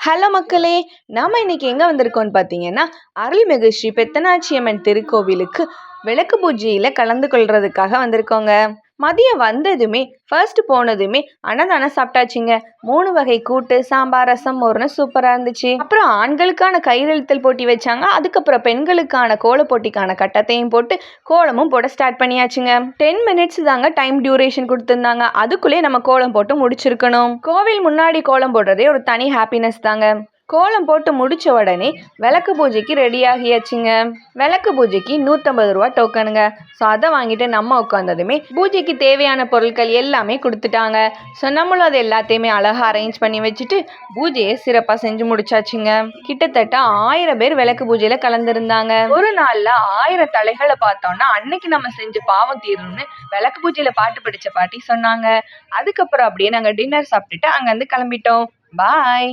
Hello மக்களே! நாம இன்னைக்கு எங்க வந்திருக்கோம்னு பார்த்தீங்கன்னா, அருள்மிகு ஸ்ரீ பெத்தனாச்சியம்மன் திருக்கோவிலுக்கு விளக்கு பூஜையில கலந்து கொள்றதுக்காக வந்திருக்கோங்க. மதியம் வந்ததுமே, ஃபர்ஸ்ட் போனதுமே அன்னதானம் சாப்பிட்டாச்சுங்க. 3 வகை கூட்டு, சாம்பார், ரசம், மோர்னு சூப்பரா இருந்துச்சு. அப்புறம் ஆண்களுக்கான கயிறு போட்டி வச்சாங்க. அதுக்கப்புறம் பெண்களுக்கான கோல போட்டிக்கான கட்டத்தையும் போட்டு கோலமும் போட ஸ்டார்ட் பண்ணியாச்சுங்க. 10 மினிட்ஸ் தாங்க டைம் டியூரேஷன் கொடுத்துருந்தாங்க. அதுக்குள்ளே நம்ம கோலம் போட்டு முடிச்சிருக்கணும். கோவில் முன்னாடி கோலம் போடுறதே ஒரு தனி ஹாப்பினஸ் தாங்க. கோலம் போட்டு முடிச்ச உடனே விளக்கு பூஜைக்கு ரெடி ஆகியாச்சுங்க. விளக்கு பூஜைக்கு 150 ரூபா டோக்கனுங்க. ஸோ அதை வாங்கிட்டு நம்ம உட்காந்ததுமே பூஜைக்கு தேவையான பொருட்கள் எல்லாமே கொடுத்துட்டாங்க. ஸோ நம்மளும் அது எல்லாத்தையுமே அழகாக அரேஞ்ச் பண்ணி வச்சுட்டு பூஜையை சிறப்பாக செஞ்சு முடிச்சாச்சுங்க. கிட்டத்தட்ட 1000 பேர் விளக்கு பூஜையில் கலந்துருந்தாங்க. ஒரு நாளில் 1000 தலைகளை பார்த்தோம்னா அன்னைக்கு நம்ம செஞ்ச பாவம் தீரணும்னு விளக்கு பூஜையில் பாட்டு படித்த பாட்டி சொன்னாங்க. அதுக்கப்புறம் அப்படியே நாங்கள் டின்னர் சாப்பிட்டுட்டு அங்கேருந்து கிளம்பிட்டோம். பாய்.